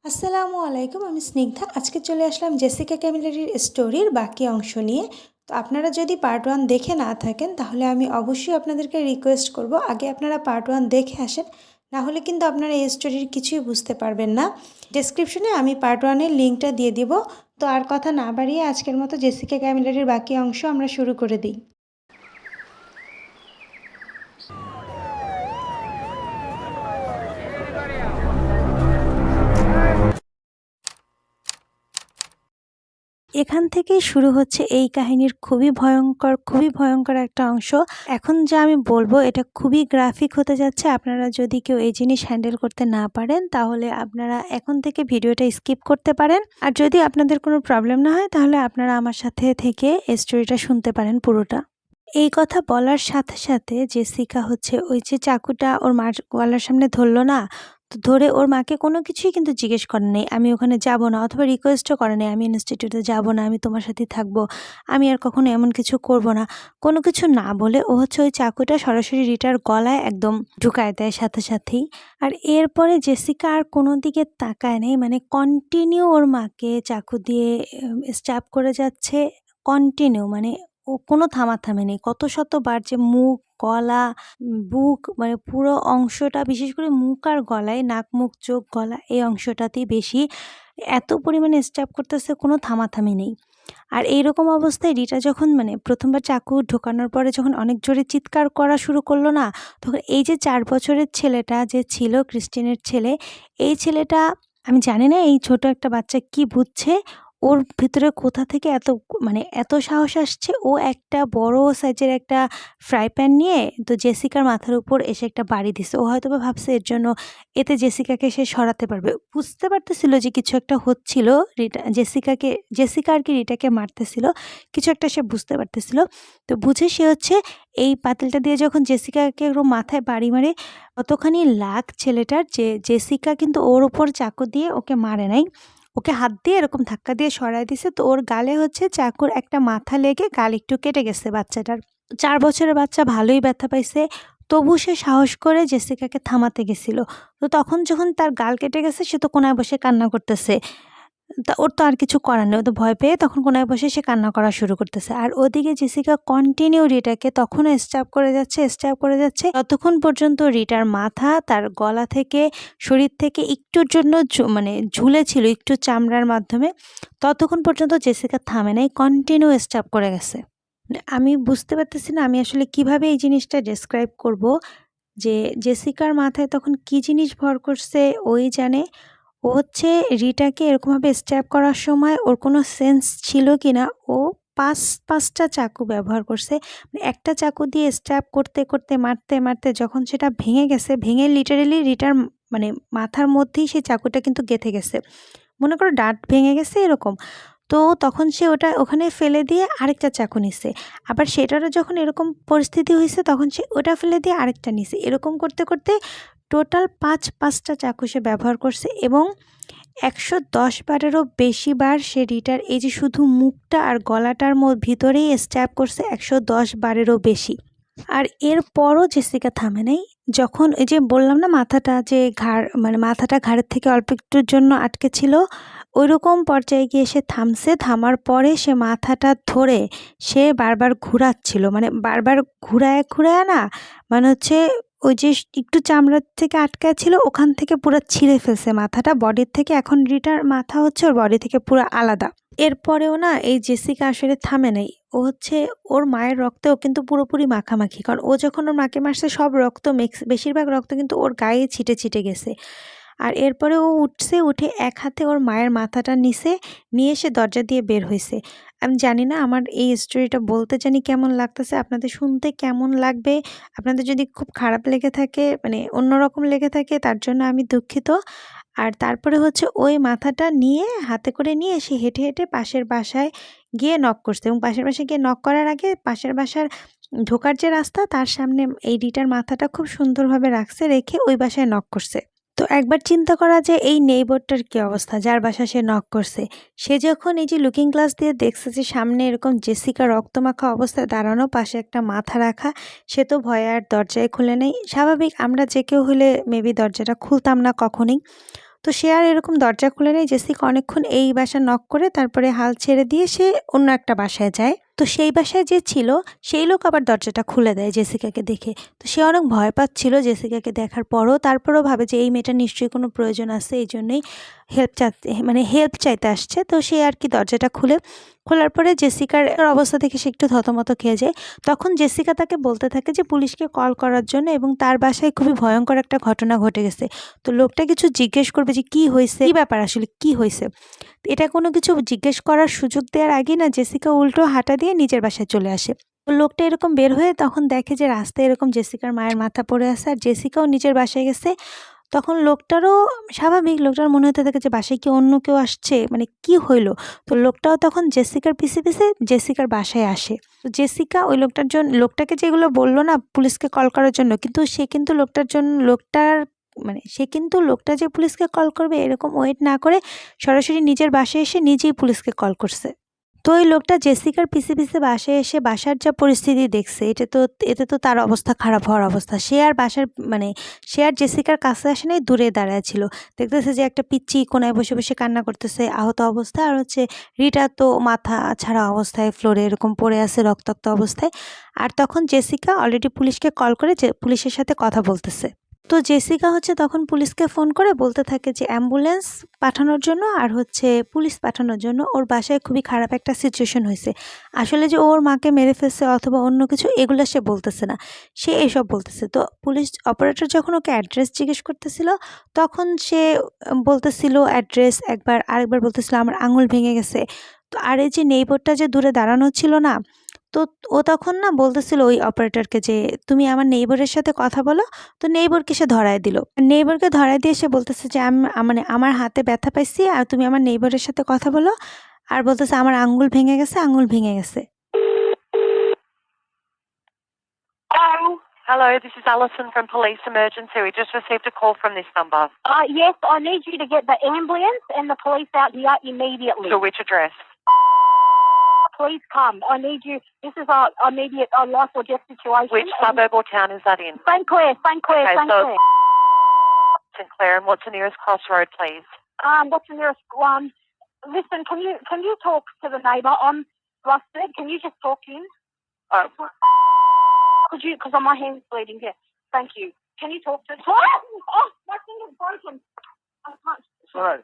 আসসালামু আলাইকুম, আমি স্নিগ্ধা। আজকে চলে আসলাম জেসিকা ক্যামিলারির স্টোরির বাকি অংশ নিয়ে। তো আপনারা যদি পার্ট 1 দেখে না থাকেন তাহলে আমি অবশ্যই আপনাদেরকে রিকোয়েস্ট করব আগে আপনারা পার্ট 1 দেখে আসেন, না হলে কিন্তু আপনারা এই স্টোরির কিছুই বুঝতে পারবেন না। ডেসক্রিপশনে আমি পার্ট 1 এর লিঙ্কটা দিয়ে দিব। তো আর কথা না বাড়িয়ে আজকের মতো জেসিকা ক্যামিলারির বাকি অংশ আমরা শুরু করে দিই। এখান থেকেই শুরু হচ্ছে এই কাহিনীর খুবই ভয়ঙ্কর একটা অংশ। এখন যা আমি বলবো এটা খুবই গ্রাফিক হতে যাচ্ছে। আপনারা যদি কেউ এই জিনিস হ্যান্ডেল করতে না পারেন তাহলে আপনারা এখন থেকে ভিডিওটা স্কিপ করতে পারেন। আর যদি আপনাদের কোনো প্রবলেম না হয় তাহলে আপনারা আমার সাথে থেকে স্টোরিটা শুনতে পারেন পুরোটা। এই কথা বলার সাথে সাথে জেসিকা হচ্ছে ওই যে চাকুটা ওর মার গলার সামনে ধরলো না, তো ধরে ওর মাকে কোনো কিছুই কিন্তু জিজ্ঞেস করে নেই, আমি ওখানে যাব না, অথবা রিকোয়েস্টও করে নেই আমি ইনস্টিটিউটে যাব না, আমি তোমার সাথেই থাকবো, আমি আর কখনো এমন কিছু করব না। কোনো কিছু না বলে ও হচ্ছে ওই চাকুটা সরাসরি রিটার গলায় একদম ঢুকায় দেয় সাথে সাথেই। আর এরপরে জেসিকা আর কোনো দিকে তাকায় নেই, মানে কন্টিনিউ ওর মাকে চাকু দিয়ে স্ট্যাব করে যাচ্ছে, কন্টিনিউ, মানে ও কোনো থামাথামি নেই। কত শতবার যে মুখ, গলা, বুক, মানে পুরো অংশটা, বিশেষ করে মুখ আর গলায়, নাক, মুখ, চোখ, গলা এই অংশটাতেই বেশি এত পরিমাণে স্ট্যাব করতেছে, কোনো থামাথামি নেই। আর এইরকম অবস্থায় রিটা যখন মানে প্রথমবার চাকু ঢোকানোর পরে যখন অনেক জোরে চিৎকার করা শুরু করলো না, তখন এই যে 4 বছরের ছেলেটা যে ছিল, ক্রিস্টিনের ছেলে, এই ছেলেটা, আমি জানি না এই ছোট একটা বাচ্চা কি বুঝছে, ওর ভিতরে কোথা থেকে মানে এত সাহস আসছে। ও একটা বড় সাইজের একটা ফ্রাই প্যান নিয়ে তো জেসিকার মাথার উপর এসে একটা বাড়ি দিছে। ও হয়তো বা ভাবছে এর জন্য এতে জেসিকাকে সে সরাতে পারবে। বুঝতে পারতেছিল যে কিছু একটা হচ্ছিল, জেসিকা আর কি রিটাকে মারতেছিল, কিছু একটা সে বুঝতে পারতেছিল। তো বুঝে সে হচ্ছে এই পাতিলটা দিয়ে যখন জেসিকাকে একটু মাথায় বাড়ি মারে, কতখানি লাগ ছেলেটার যে জেসিকা কিন্তু ওর উপর চাকু দিয়ে ওকে মারে নাই, ওকে হাত দিয়ে এরকম ধাক্কা দিয়ে সরায় দিছে। তো ওর গালে হচ্ছে চাকুর একটা মাথা লেগে গাল একটু কেটে গেছে বাচ্চাটার। 4 বছরের বাচ্চা ভালোই ব্যথা পাইছে। তবু সে সাহস করে জেসিকাকে থামাতে গেছিল। তো তখন যখন তার গাল কেটে গেছে সে তো কোনায় বসে কান্না করতেছে। ওর তো আর কিছু করার নেই। ও তো ভয় পেয়ে তখন কোনায় বসে সে কান্না করা শুরু করতেছে। আর ওদিকে জেসিকা কন্টিনিউ রিটাকে তখনও স্ট্যাব করে যাচ্ছে ততক্ষণ পর্যন্ত রিটার মাথা তার গলা থেকে, শরীর থেকে একটুর জন্য মানে ঝুলে ছিল একটু চামড়ার মাধ্যমে, ততক্ষণ পর্যন্ত জেসিকা থামে নাই, কন্টিনিউ স্ট্যাব করে গেছে। মানে আমি বুঝতে পারতেছি না আমি আসলে কিভাবে এই জিনিসটা ডেসক্রাইব করব, যে জেসিকার মাথায় তখন কি জিনিস ভর করছে ওই জানে। ও হচ্ছে রিটাকে এরকমভাবে স্ট্যাব করার সময় ওর কোনো সেন্স ছিল কি না, ও 5টা চাকু ব্যবহার করছে। মানে একটা চাকু দিয়ে স্ট্যাব করতে করতে মারতে মারতে যখন সেটা ভেঙে গেছে, ভেঙে লিটারেলি রিটার মানে মাথার মধ্যেই সেই চাকুটা কিন্তু গেঁথে গেছে। মনে করো দাঁত ভেঙে গেছে এরকম। তো তখন সে ওটা ওখানে ফেলে দিয়ে আরেকটা চাকু নিছে। আবার সেটারও যখন এরকম পরিস্থিতি হয়েছে তখন সে ওটা ফেলে দিয়ে আরেকটা নিছে। এরকম করতে করতে টোটাল 5টা চাকু সে ব্যবহার করছে, এবং 110 বারেরও বেশি বার সে রিটার এই যে শুধু মুখটা আর গলাটার ভিতরেই স্ট্যাব করছে 110 বারেরও বেশি। আর এরপরও জেসিকা থামে নাই। যখন এই যে বললাম না মাথাটা যে মানে মাথাটা ঘাড়ের থেকে অল্প একটুর জন্য আটকে ছিল, ওইরকম পর্যায়ে গিয়ে সে থামছে। থামার পরে সে মাথাটা ধরে সে বারবার ঘুরাচ্ছিল, মানে বারবার ঘুরায় ঘুরায় না, মানে হচ্ছে ওই যে একটু চামড়ার থেকে আটকায় ছিল ওখান থেকে পুরো ছিঁড়ে ফেলছে মাথাটা বডির থেকে। এখন রিটার মাথা হচ্ছে ওর বডি থেকে পুরো আলাদা। এরপরেও না এই জেসিকা আসলে থামে নাই। ও হচ্ছে ওর মায়ের রক্তেও কিন্তু পুরোপুরি মাখামাখি, কারণ ও যখন ওর মাকে মারছে সব রক্ত বেশিরভাগ রক্ত কিন্তু ওর গায়ে ছিটে ছিটে গেছে। আর এরপরে ও উঠছে, উঠে এক হাতে ওর মায়ের মাথাটা নিয়ে এসে দরজা দিয়ে বের হয়েছে। আমি জানি না আমার এই স্টোরিটা বলতে জানি কেমন লাগতেছে, আপনাদের শুনতে কেমন লাগবে। আপনাদের যদি খুব খারাপ লেগে থাকে, মানে অন্যরকম লেগে থাকে, তার জন্য আমি দুঃখিত। আর তারপরে হচ্ছে ওই মাথাটা নিয়ে হাতে করে নিয়ে সে হেঁটে হেঁটে পাশের বাসায় গিয়ে নক করছে, এবং পাশের বাসায় গিয়ে নক করার আগে পাশের বাসার ঢোকার যে রাস্তা তার সামনে এই রিটার মাথাটা খুব সুন্দরভাবে রাখছে, রেখে ওই বাসায় নক করছে। তো একবার চিন্তা করা যে এই নেইবরটার কি অবস্থা যার বাসা সে নক করছে। সে যখন এই যে লুকিং গ্লাস দিয়ে দেখছে যে সামনে এরকম জেসিকা রক্তমাখা অবস্থায় দাঁড়ানো, পাশে একটা মাথা রাখা, সে তো ভয়ে আর দরজায় খুলে নেই। স্বাভাবিক, আমরা যে কেউ হলে মেবি দরজাটা খুলতাম না কখনই। তো সে আর এরকম দরজা খুলে নেয়। জেসিকা অনেকক্ষণ এই বাসায় নক করে তারপরে হাল ছেড়ে দিয়ে সে অন্য একটা বাসায় যায়। তো সেই বাসায় যে ছিল সেই লোক আবার দরজাটা খুলে দেয় জেসিকাকে দেখে। তো সে অনেক ভয় পাচ্ছিল জেসিকাকে দেখার পরও, তারপরেও ভাবে যে এই মেয়েটা নিশ্চয়ই কোনো প্রয়োজন আছে, এই জন্যই হেল্প চাইতে আসছে। তো সে আর কি দরজাটা খোলার পরে জেসিকার অবস্থা দেখে সে একটু থতমত খেয়ে যায়। তখন জেসিকা তাকে বলতে থাকে যে পুলিশকে কল করার জন্য, এবং তার বাসায় খুবই ভয়ঙ্কর একটা ঘটনা ঘটে গেছে। তো লোকটা কিছু জিজ্ঞেস করবে যে কি হয়েছে, কি ব্যাপার, আসলে কি হয়েছে। এটা কোনো কিছু জিজ্ঞেস করার সুযোগ দেওয়ার আগে না জেসিকা উল্টো হাঁটা দিয়ে নিজের বাসায় চলে আসে। তো লোকটা এরকম বের হয়ে তখন দেখে যে রাস্তায় এরকম জেসিকার মায়ের মাথা পড়ে আছে, আর জেসিকাও নিজের বাসায় গেছে। তখন লোকটারও স্বাভাবিক, লোকটার মনে হতে থাকে যে বাসায় কি অন্য কেউ আসছে, মানে কি হইলো। তো লোকটাও তখন জেসিকার পিছে জেসিকার বাসায় আসে। তো জেসিকা ওই লোকটাকে যেগুলো বললো না পুলিশকে কল করার জন্য, কিন্তু সে কিন্তু লোকটা যে পুলিশকে কল করবে এরকম ওয়েট না করে সরাসরি নিজের বাসায় এসে নিজেই পুলিশকে কল করছে। তো ওই লোকটা জেসিকার পিছে বাসায় এসে বাসার যা পরিস্থিতি দেখছে, এতে তো তার অবস্থা খারাপ হওয়ার অবস্থা। সে আর জেসিকার কাছে আসে নাই, দূরে দাঁড়ায় ছিল। দেখতেছে যে একটা পিচ্চি কোনায় বসে বসে কান্না করতেছে আহত অবস্থায়, আর হচ্ছে রিটা তো মাথা ছাড়া অবস্থায় ফ্লোরে এরকম পড়ে আছে রক্তাক্ত অবস্থায়। আর তখন জেসিকা অলরেডি পুলিশকে কল করে যে পুলিশের সাথে কথা বলতেছে। তো জেসিকা হচ্ছে তখন পুলিশকে ফোন করে বলতে থাকে যে অ্যাম্বুলেন্স পাঠানোর জন্য আর হচ্ছে পুলিশ পাঠানোর জন্য। ওর বাসায় খুবই খারাপ একটা সিচুয়েশন হয়েছে। আসলে যে ওর মাকে মেরে ফেলছে অথবা অন্য কিছু, এগুলো সে বলতেছে না, সে এসব বলতেছে। তো পুলিশ অপারেটর যখন ওকে অ্যাড্রেস জিজ্ঞেস করতেছিল, তখন সে বলতেছিল অ্যাড্রেস, আরেকবার বলতেছিল আমার আঙুল ভেঙে গেছে। তো আর এই যে নেইবরটা যে দূরে দাঁড়ানো ছিল না, তো ও তখন না বলতেছিল ওই অপারেটরকে যে তুমি আমার নেইবরের সাথে কথা বলো। তো নেইবরকে সে ধরায় দিল। নেইবরকে ধরায় দিয়ে সে বলতেছে যে আমার হাতে ব্যথা পাইছি, আর তুমি আমার নেইবরের সাথে কথা বলো। আর বলতেছে আমার আঙ্গুল ভেঙে গেছে। Hello, this is Alison from Police Emergency. We just received a call from this number. Yes, I need you to get the ambulance and the police out here immediately. To which address? Please come. I need you. This is a immediate life or death situation. Which suburb or town is that in? St. Clair. Okay, St. so Clair. St. Clair, and what's the nearest crossroad, please? What's the nearest one? Listen, can you talk to the neighbour? I'm flustered. Can you just talk to him? Could you? Because my hand's bleeding. Yeah. Thank you. Can you talk to? Oh, my finger's broken. I can't. All right.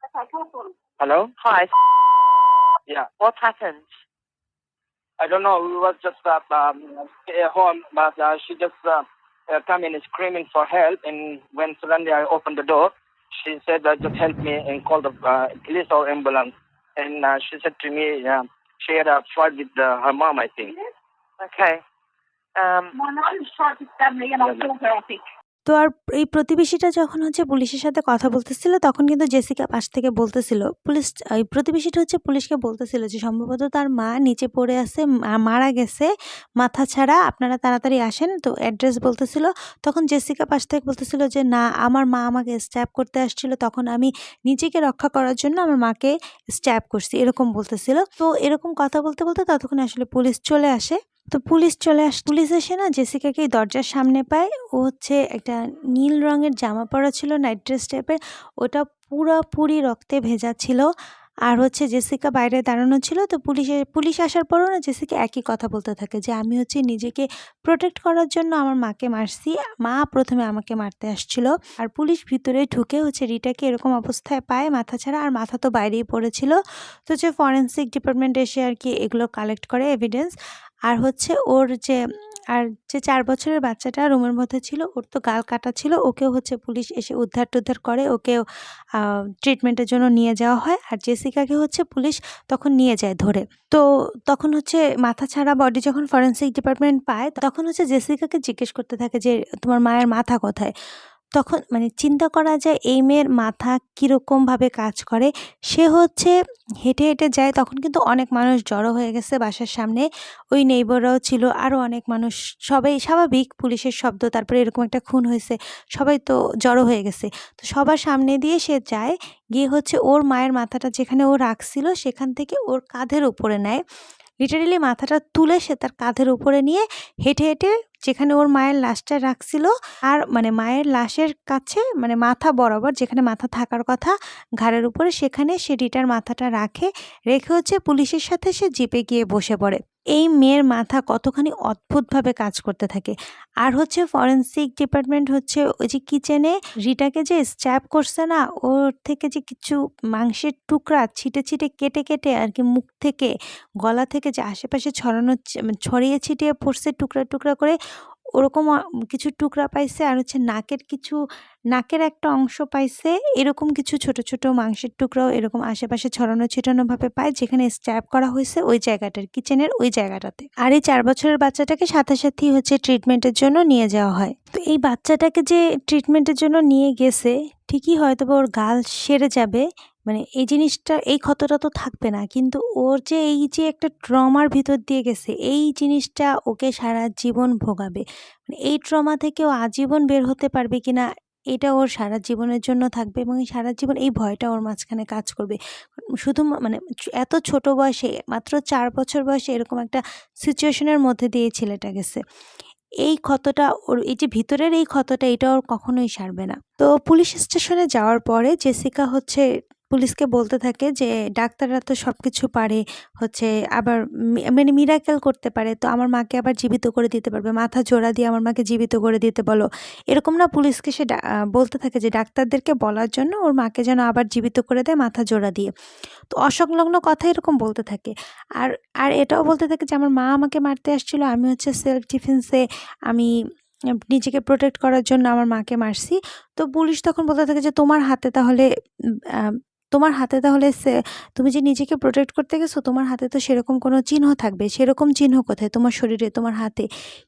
Okay, talk to him. Hello? Hi. Yeah. What's happened? I don't know. We was just at home, but she just come in screaming for help. And when suddenly I opened the door, she said, just help me and call the police or ambulance. And she said to me, she had a fight with her mom, I think. Okay. My mum tried to stab me and I killed her, I think. তো আর এই প্রতিবেশীটা যখন হচ্ছে পুলিশের সাথে কথা বলতেছিল, তখন কিন্তু জেসিকা পাশ থেকে বলতেছিল, এই প্রতিবেশীটা হচ্ছে পুলিশকে বলতেছিল যে সম্ভবত তার মা নিচে পড়ে আছে, মারা গেছে মাথা ছাড়া, আপনারা তাড়াতাড়ি আসেন। তো অ্যাড্রেস বলতেছিল। তখন জেসিকা পাশ থেকে বলতেছিল যে না, আমার মা আমাকে স্ট্যাব করতে আসছিল, তখন আমি নিজেকে রক্ষা করার জন্য আমার মাকে স্ট্যাব করছি, এরকম বলতেছিল। তো এরকম কথা বলতে বলতে ততক্ষণে আসলে পুলিশ চলে আসে। তো পুলিশ এসে না জেসিকাকে দরজার সামনে পায়। ও হচ্ছে একটা নীল রঙের জামা পরা ছিল, নাইট ড্রেস টাইপের, ওটা পুরোপুরি রক্তে ভেজা ছিল। আর হচ্ছে জেসিকা বাইরে দাঁড়ানো ছিল। তো পুলিশ আসার পরও না জেসিকা একই কথা বলতে থাকে যে আমি হচ্ছে নিজেকে প্রোটেক্ট করার জন্য আমার মাকে মারছি, মা প্রথমে আমাকে মারতে আসছিল। আর পুলিশ ভিতরে ঢুকে হচ্ছে রিটাকে এরকম অবস্থায় পায় মাথা ছাড়া, আর মাথা তো বাইরেই পড়েছিল। তো যে ফরেন্সিক ডিপার্টমেন্ট এসে আর কি এগুলো কালেক্ট করে এভিডেন্স। আর হচ্ছে যে 4 বছরের বাচ্চাটা রুমের মধ্যে ছিল, ওর তো গাল কাটা ছিল, ওকেও হচ্ছে পুলিশ এসে উদ্ধার করে ওকেও ট্রিটমেন্টের জন্য নিয়ে যাওয়া হয়। আর জেসিকাকে হচ্ছে পুলিশ তখন নিয়ে যায় ধরে। তো তখন হচ্ছে মাথা ছাড়া বডি যখন ফরেন্সিক ডিপার্টমেন্ট পায়, তখন হচ্ছে জেসিকাকে জিজ্ঞেস করতে থাকে যে তোমার মায়ের মাথা কোথায়। তখন চিন্তা করা যায় এই মেয়ের মাথা কীরকমভাবে কাজ করে। সে হচ্ছে হেঁটে যায়, তখন কিন্তু অনেক মানুষ জড়ো হয়ে গেছে বাসার সামনে, ওই নেইবররাও ছিল, আরও অনেক মানুষ, সবাই স্বাভাবিক, পুলিশের শব্দ, তারপরে এরকম একটা খুন হয়েছে, সবাই তো জড়ো হয়ে গেছে। তো সবার সামনে দিয়ে সে যায়, গিয়ে হচ্ছে ওর মায়ের মাথাটা যেখানে ও রাখছিল সেখান থেকে ওর কাঁধের উপরে নেয়, লিটারেলি মাথাটা তুলে সে তার কাঁধের উপরে নিয়ে হেঁটে হেঁটে যেখানে ওর মায়ের লাশটা রাখছিল আর মানে মায়ের লাশের কাছে মানে মাথা বরাবর যেখানে মাথা থাকার কথা ঘাড়ের উপরে সেখানে সে রিটার মাথাটা রেখে হচ্ছে পুলিশের সাথে সে জিপে গিয়ে বসে পড়ে। এই মেয়ের মাথা কতখানি অদ্ভুতভাবে কাজ করতে থাকে। আর হচ্ছে ফরেনসিক ডিপার্টমেন্ট হচ্ছে ওই যে কিচেনে রিটাকে যে স্ট্যাব করছে না, ওর থেকে যে কিছু মাংসের টুকরা ছিটে ছিটে কেটে কেটে আর কি মুখ থেকে গলা থেকে যে আশেপাশে ছড়িয়ে ছিটিয়ে পড়ছে টুকরা টুকরা করে, ওরকম কিছু টুকরা পাইছে। আর হচ্ছে নাকের একটা অংশ পাইছে। এরকম কিছু ছোট ছোট মাংসের টুকরাও এরকম আশেপাশে ছড়ানো ছিটানোভাবে পায় যেখানে স্ট্যাব করা হয়েছে ওই জায়গাটার, কিচেনের ওই জায়গাটাতে। আর এই 4 বছরের বাচ্চাটাকে সাথে সাথেই হচ্ছে ট্রিটমেন্টের জন্য নিয়ে যাওয়া হয়। তো এই বাচ্চাটাকে যে ট্রিটমেন্টের জন্য নিয়ে গেছে ঠিকই হয়তোবা ওর গাল সেরে যাবে, মানে এই জিনিসটা এই ক্ষতটা তো থাকবে না, কিন্তু ওর যে এই যে একটা ট্রমার ভিতর দিয়ে গেছে এই জিনিসটা ওকে সারা জীবন ভোগাবে। মানে এই ট্রমা থেকে ও আজীবন বের হতে পারবে কিনা এটা ওর সারা জীবনের জন্য থাকবে এবং এই সারা জীবন এই ভয়টা ওর মাঝখানে কাজ করবে। শুধু মানে এত ছোট বয়সে মাত্র 4 বছর বয়সে এরকম একটা সিচুয়েশনের মধ্যে দিয়ে ছেলেটা গেছে। এই ক্ষতটা ওর এই যে ভিতরের এই ক্ষতটা এটা ওর কখনোই সারবে না। তো পুলিশ স্টেশনে যাওয়ার পরে জেসিকা হচ্ছে পুলিশকে বলতে থাকে যে ডাক্তাররা তো সবকিছু পারে, হচ্ছে আবার মানে মিরাকেল করতে পারে, তো আমার মাকে আবার জীবিত করে দিতে পারবে, মাথা জোড়া দিয়ে আমার মাকে জীবিত করে দিতে বলো। এরকম না পুলিশকে সে বলতে থাকে যে ডাক্তারদেরকে বলার জন্য ওর মাকে যেন আবার জীবিত করে দেয় মাথা জোড়া দিয়ে। তো অসংলগ্ন কথা এরকম বলতে থাকে। আর আর এটাও বলতে থাকে যে আমার মা আমাকে মারতে আসছিল, আমি হচ্ছে সেলফ ডিফেন্সে আমি নিজেকে প্রোটেক্ট করার জন্য আমার মাকে মারছি। তো পুলিশ তখন বলতে থাকে যে তোমার হাতে তাহলে তুমি যে নিজেকে প্রোটেক্ট করতে গেছো তোমার হাতে তো সেরকম কোনো চিহ্ন থাকবে, সেরকম চিহ্ন কোথায় তোমার শরীরে তোমার হাতে?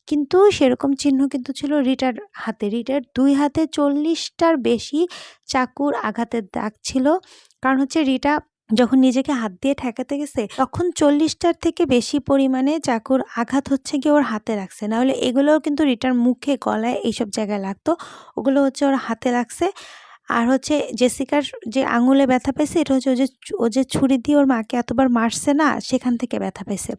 কিন্তু সেরকম চিহ্ন কিন্তু ছিল রিটার হাতে। রিটার 2 হাতে 40টার বেশি চাকুর আঘাতের দাগ ছিল। কারণ হচ্ছে রিটা যখন নিজেকে হাত দিয়ে ঠেকাতে গেছে তখন 40টার থেকে বেশি পরিমাণে চাকুর আঘাত হচ্ছে গিয়ে ওর হাতে লাগছে। নাহলে এগুলোও কিন্তু রিটার মুখে গলায় এইসব জায়গায় লাগতো, ওগুলো হচ্ছে ওর হাতে লাগছে। আর হচ্ছে জেসিকার যে আঙুলে ব্যথা পেয়েছে এটা হচ্ছে ও যে ছুরি দিয়ে ওর মাকে এতবার মারছে না সেখান থেকে ব্যথা পেয়েছে।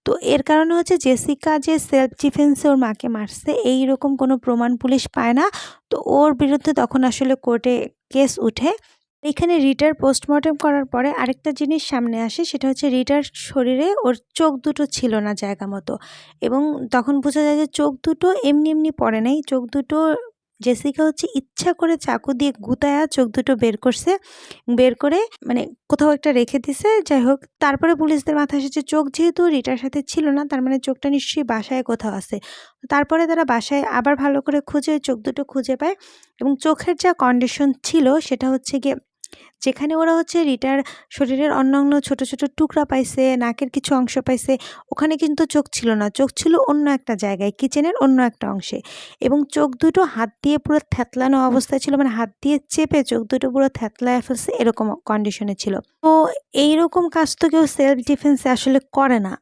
তো এর কারণে হচ্ছে জেসিকা যে সেলফ ডিফেন্সে ওর মাকে মারছে এইরকম কোনো প্রমাণ পুলিশ পায় না। তো ওর বিরুদ্ধে তখন আসলে কোর্টে কেস উঠে। এখানে রিটার পোস্টমর্টেম করার পরে আরেকটা জিনিস সামনে আসে, সেটা হচ্ছে রিটার শরীরে ওর চোখ দুটো ছিল না জায়গা মতো, এবং তখন বোঝা যায় যে চোখ দুটো এমনি এমনি পড়ে নাই, চোখ দুটো জেসিকা হচ্ছে ইচ্ছা করে চাকু দিয়ে গুতায়া চোখ দুটো বের করে মানে কোথাও একটা রেখে দিছে। যাই হোক, তারপরে পুলিশদের মাথায় এসেছে চোখ যেহেতু রিটার সাথে ছিল না তার মানে চোখটা নিশ্চয়ই বাসায় কোথাও আছে। তারপরে তারা বাসায় আবার ভালো করে খুঁজে চোখ দুটো খুঁজে পায় এবং চোখের যা কন্ডিশন ছিল সেটা হচ্ছে গিয়ে যেখানে ওরা হচ্ছে রিটার শরীরের অন্যান্য ছোট ছোট টুকরা পাইছে, নাকের কিছু অংশ পাইছে, ওখানে কিন্তু চোখ ছিল না, চোখ ছিল অন্য একটা জায়গায়, কিচেনের অন্য একটা অংশে। এবং চোখ দুটো হাত দিয়ে পুরো থ্যাতলানো অবস্থায় ছিল, মানে হাত দিয়ে চেপে চোখ দুটো পুরো থ্যাতলায় ফেলছে এরকম কন্ডিশনে ছিল। তো এইরকম কাজ তো কেউ সেলফ ডিফেন্সে আসলে করে না।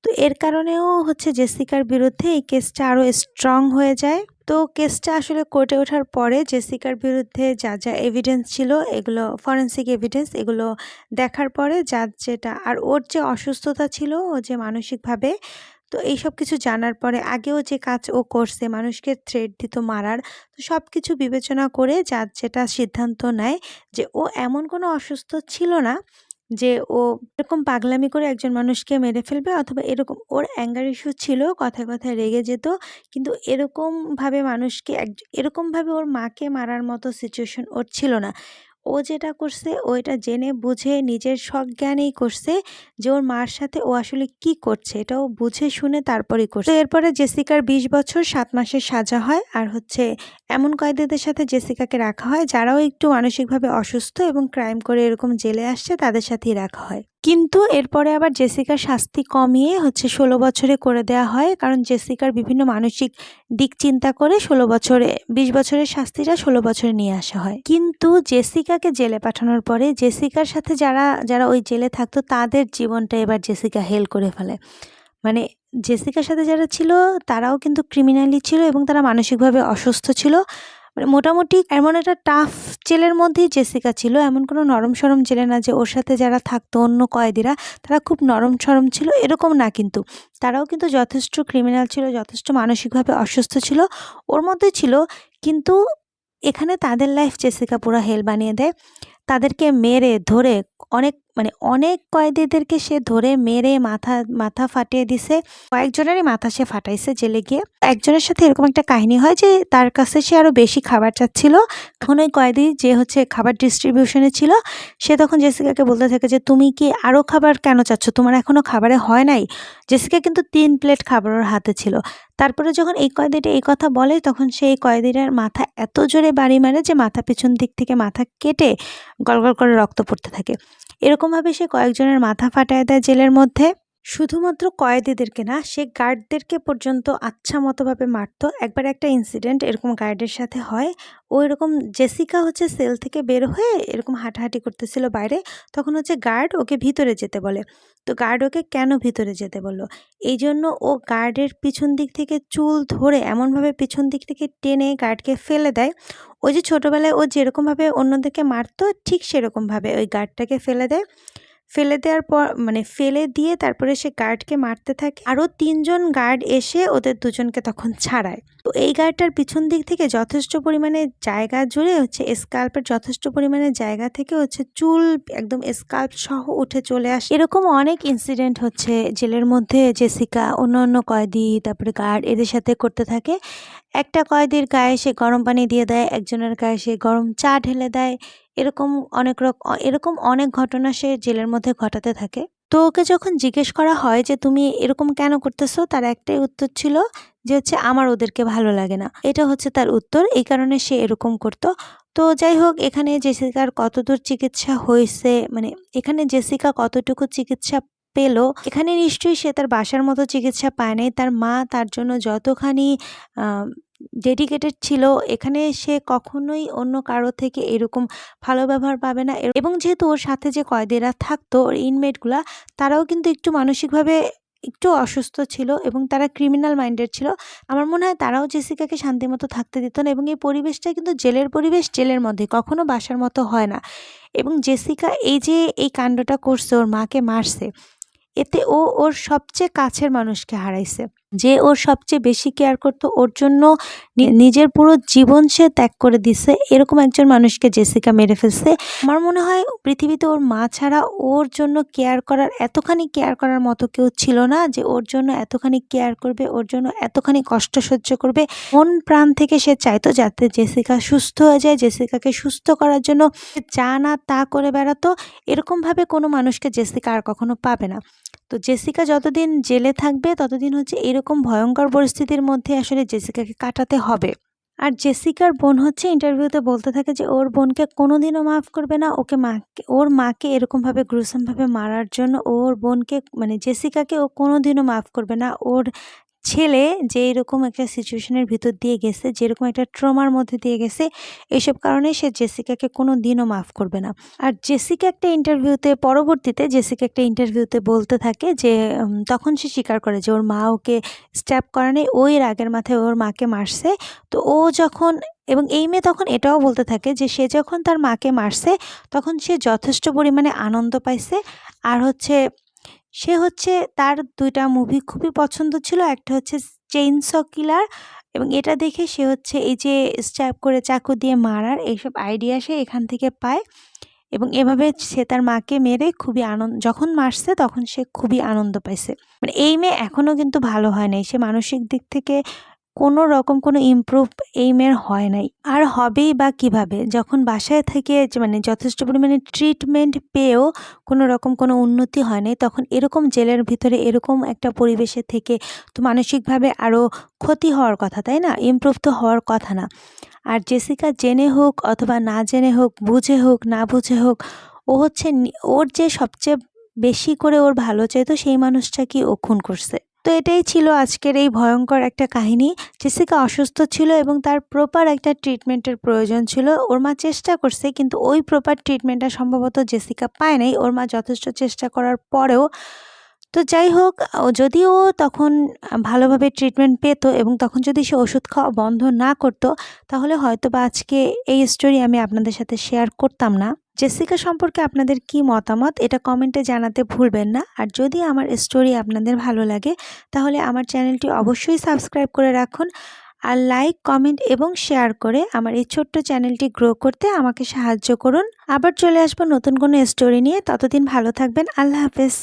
তো এর কারণেও হচ্ছে জেসিকার বিরুদ্ধে এই কেসটা আরও স্ট্রং হয়ে যায়। তো কেসটা আসলে কোর্টে ওঠার পরে জেসিকার বিরুদ্ধে যা যা এভিডেন্স ছিল এগুলো ফরেনসিক এভিডেন্স এগুলো দেখার পরে জাজ যেটা আর ওর যে অসুস্থতা ছিল ও যে মানসিকভাবে, তো এইসব কিছু জানার পরে আগেও যে কাজ ও করছে মানুষকে থ্রেট দিত মারার, তো সব কিছু বিবেচনা করে জাজ যেটা সিদ্ধান্ত নেয় যে ও এমন কোনো অসুস্থ ছিল না যে ও এরকম পাগলামি করে একজন মানুষকে মেরে ফেলবে, অথবা এরকম ওর অ্যাঙ্গার ইস্যু ছিল, কথায় কথায় রেগে যেত, কিন্তু এরকমভাবে এরকমভাবে ওর মাকে মারার মতো সিচুয়েশন ওর ছিল না। ও যেটা করছে ও এটা জেনে বুঝে নিজের সজ্ঞানেই করছে যে ওর মার সাথে ও আসলে কি করছে এটা ও বুঝে শুনে তারপরেই করছে। তো এরপরে জেসিকার 20 বছর 7 মাসের সাজা হয়। আর হচ্ছে এমন কয়েদিদের সাথে জেসিকাকে রাখা হয় যারাও একটু মানসিকভাবে অসুস্থ এবং ক্রাইম করে এরকম জেলে আসছে তাদের সাথেই রাখা হয়। কিন্তু এরপরে আবার জেসিকার শাস্তি কমিয়ে হচ্ছে 16 বছরে করে দেওয়া হয়, কারণ জেসিকার বিভিন্ন মানসিক দিক চিন্তা করে 20 বছরের শাস্তিটা 16 বছরে নিয়ে আসা হয়। কিন্তু জেসিকাকে জেলে পাঠানোর পরে জেসিকার সাথে যারা ওই জেলে থাকতো তাদের জীবনটা এবার জেসিকা হেল করে ফেলে। মানে জেসিকার সাথে যারা ছিল তারাও কিন্তু ক্রিমিনালি ছিল এবং তারা মানসিকভাবে অসুস্থ ছিল। মানে মোটামুটি এমন একটা টাফ জেলের মধ্যেই জেসিকা ছিল, এমন কোনো নরম সরম জেলে না যে ওর সাথে যারা থাকতো অন্য কয়েদিরা তারা খুব নরম সরম ছিল, এরকম না। কিন্তু তারাও কিন্তু যথেষ্ট ক্রিমিনাল ছিল, যথেষ্ট মানসিকভাবে অসুস্থ ছিল, ওর মধ্যে ছিল। কিন্তু এখানে তাদের লাইফ জেসিকা পুরো হেল বানিয়ে দেয়। তাদেরকে মেরে ধরে অনেক কয়েদিদেরকে সে ধরে মেরে মাথা ফাটিয়ে দিছে। কয়েকজনেরই মাথা সে ফাটাইছে জেলে গিয়ে। একজনের সাথে এরকম একটা কাহিনী হয় যে তার কাছে সে আরো বেশি খাবার চাচ্ছিল। তখন ওই কয়েদি যে হচ্ছে খাবার ডিস্ট্রিবিউশনে ছিল, সে তখন জেসিকাকে বলতে থাকে যে তুমি কি আরো খাবার কেন চাচ্ছ, তোমার এখনো খাবারে হয় নাই। জেসিকা কিন্তু 3 প্লেট খাবার ওর হাতে ছিল। তারপরে যখন এই কয়েদিটা এই কথা বলে, তখন সেই কয়েদিটার মাথা এত জোরে বাড়ি মারে যে মাথা পিছন দিক থেকে মাথা কেটে গলগল করে রক্ত পড়তে থাকে। এরকমভাবে সে কয়েকজনের মাথা ফাটায় দেয় জেলের মধ্যে। শুধুমাত্র কয়েদিদেরকে না, সে গার্ডদেরকে পর্যন্ত আচ্ছা মতোভাবে মারতো। একবার একটা ইনসিডেন্ট এরকম গার্ডের সাথে হয়। ও এরকম জেসিকা হচ্ছে সেল থেকে বের হয়ে এরকম হাঁটাহাঁটি করতেছিল বাইরে, তখন হচ্ছে গার্ড ওকে ভিতরে যেতে বলে। তো গার্ড ওকে কেন ভিতরে যেতে বললো, এই জন্য ও গার্ডের পিছন দিক থেকে চুল ধরে এমনভাবে পিছন দিক থেকে টেনে গার্ডকে ফেলে দেয়। ওই যে ছোটোবেলায় ও যেরকমভাবে অন্যদেরকে মারতো, ঠিক সেরকমভাবে ওই গার্ডটাকে ফেলে দেয়। ফেলে দেওয়ার পর ফেলে দিয়ে তারপরে সে গার্ডকে মারতে থাকে। আরও 3 জন গার্ড এসে ওদের দুজনকে তখন ছাড়ায়। তো এই গার্ডটার পিছন দিক থেকে যথেষ্ট পরিমাণে জায়গা জুড়ে হচ্ছে স্কাল্পের যথেষ্ট পরিমাণে জায়গা থেকে হচ্ছে চুল একদম স্কাল্প সহ উঠে চলে আসে। এরকম অনেক ইনসিডেন্ট হচ্ছে জেলের মধ্যে জেসিকা অন্য কয়েদি তারপরে গার্ড এদের সাথে করতে থাকে। একটা কয়েদির গায়ে সে গরম পানি দিয়ে দেয়, একজনের গায়ে সে গরম চা ঢেলে দেয়। এরকম অনেক ঘটনা সে জেলের মধ্যে ঘটাতে থাকে। তো ওকে যখন জিজ্ঞেস করা হয় যে তুমি এরকম কেন করতেছো, তার একটাই উত্তর ছিল যে হচ্ছে আমার ওদেরকে ভালো লাগে না। এটা হচ্ছে তার উত্তর, এই কারণে সে এরকম করতো। তো যাই হোক, এখানে জেসিকার কতদূর চিকিৎসা হয়েছে, এখানে জেসিকা কতটুকু চিকিৎসা পেলো, এখানে নিশ্চয়ই সে তার বাসার মতো চিকিৎসা পায় নাই। তার মা তার জন্য যতখানি ডেডিকেটেড ছিল, এখানে সে কখনোই অন্য কারো থেকে এরকম ভালো ব্যবহার পাবে না। এবং যেহেতু ওর সাথে যে কয়েদিরা থাকতো, ওর ইনমেটগুলা, তারাও কিন্তু একটু মানসিকভাবে একটু অসুস্থ ছিল এবং তারা ক্রিমিনাল মাইন্ডেড ছিল। আমার মনে হয় তারাও জেসিকাকে শান্তিমতো থাকতে দিত না। এবং এই পরিবেশটা কিন্তু জেলের পরিবেশ, জেলের মধ্যে কখনো বাসার মতো হয় না। এবং জেসিকা এই যে এই কাণ্ডটা করছে, ওর মাকে মারছে, এতে ও ওর সবচেয়ে কাছের মানুষকে হারাইছে, যে ওর সবচেয়ে বেশি কেয়ার করতো, ওর জন্য নিজের পুরো জীবন সে ত্যাগ করে দিছে, এরকম একজন মানুষকে জেসিকা মেরে ফেলছে। আমার মনে হয় পৃথিবীতে ওর মা ছাড়া ওর জন্য এতখানি কেয়ার করার মতো কেউ ছিল না, যে ওর জন্য এতখানি কেয়ার করবে, ওর জন্য এতখানি কষ্ট সহ্য করবে। মন প্রাণ থেকে সে চাইতো যাতে জেসিকা সুস্থ হয়ে যায়, জেসিকাকে সুস্থ করার জন্য যা না তা করে বেড়াতো। এরকমভাবে কোনো মানুষকে জেসিকা আর কখনো পাবে না। তো জেসিকা যতদিন জেলে থাকবে ততদিন হচ্ছে এরকম ভয়ঙ্কর পরিস্থিতির মধ্যে আসলে জেসিকাকে কাটাতে হবে। আর জেসিকার বোন হচ্ছে ইন্টারভিউতে বলতে থাকে যে ওর বোনকে কোনোদিনও মাফ করবে না, ওর মাকে এরকমভাবে গ্রুসামভাবে মারার জন্য ওর বোনকে জেসিকাকে ও কোনোদিনও মাফ করবে না। ওর ছেলে যে এরকম একটা সিচুয়েশনের ভিতর দিয়ে গেছে, যেরকম একটা ট্রমার মধ্যে দিয়ে গেছে, এইসব কারণে সে জেসিকাকে কোনো দিনও মাফ করবে না। আর পরবর্তীতে জেসিকা একটা ইন্টারভিউতে বলতে থাকে যে তখন সে স্বীকার করে যে ওর মা ওকে স্ট্যাব করা নেই, ওই রাগের মাথায় ওর মাকে মারছে। তো ও যখন এবং এই মেয়ে তখন এটাও বলতে থাকে যে সে যখন তার মাকে মারছে তখন সে যথেষ্ট পরিমাণে আনন্দ পাইছে। আর তার 2টা মুভি খুবই পছন্দ ছিল, একটা হচ্ছে চেইনস কিলার, এবং এটা দেখে সে এই যে স্ট্যাব করে চাকু দিয়ে মারার এইসব আইডিয়া সে এখান থেকে পায়। এবং এভাবে সে তার মাকে মেরে যখন মারছে তখন সে খুবই আনন্দ পাইছে। এই মেয়ে এখনো কিন্তু ভালো হয় নাই, সে মানসিক দিক থেকে কোনো রকম কোনো ইমপ্রুভ এই মেয়ের হয় নাই। আর হবেই বা কিভাবে, যখন বাসায় থেকে যথেষ্ট পরিমাণে ট্রিটমেন্ট পেয়েও কোনো রকম কোনো উন্নতি হয় নাই, তখন এরকম জেলের ভিতরে এরকম একটা পরিবেশে থেকে তো মানসিকভাবে আরও ক্ষতি হওয়ার কথা, তাই না? ইমপ্রুভ তো হওয়ার কথা না। আর জেসিকা জেনে হোক অথবা না জেনে হোক, বুঝে হোক না বুঝে হোক, ও ওর যে সবচেয়ে বেশি করে ওর ভালো চাইতো সেই মানুষটাকেই ও খুন করছে। তো এটাই ছিল আজকের এই ভয়ঙ্কর একটা কাহিনী। জেসিকা অসুস্থ ছিল এবং তার প্রপার একটা ট্রিটমেন্টের প্রয়োজন ছিল। ওর মা চেষ্টা করছে, কিন্তু ওই প্রপার ট্রিটমেন্টটা সম্ভবত জেসিকা পায় নাই। ওর মা যথেষ্ট চেষ্টা করার পরেও তো যাই হোক, যদিও তখন ভালোভাবে ট্রিটমেন্ট পেত এবং তখন যদি সে ওষুধ খাওয়া বন্ধ না করতো, তাহলে হয়তোবা আজকে এই স্টোরি আমি আপনাদের সাথে শেয়ার করতাম না। জেসিকা সম্পর্কে আপনাদের কি মতামত এটা কমেন্টে জানাতে ভুলবেন না। আর যদি আমার স্টোরি আপনাদের ভালো লাগে তাহলে আমার চ্যানেলটি অবশ্যই সাবস্ক্রাইব করে রাখুন। আর লাইক, কমেন্ট এবং শেয়ার করে আমার এই ছোট্ট চ্যানেলটি গ্রো করতে আমাকে সাহায্য করুন। আবার চলে আসবো নতুন কোনো স্টোরি নিয়ে। ততদিন ভালো থাকবেন। আল্লাহ হাফেজ।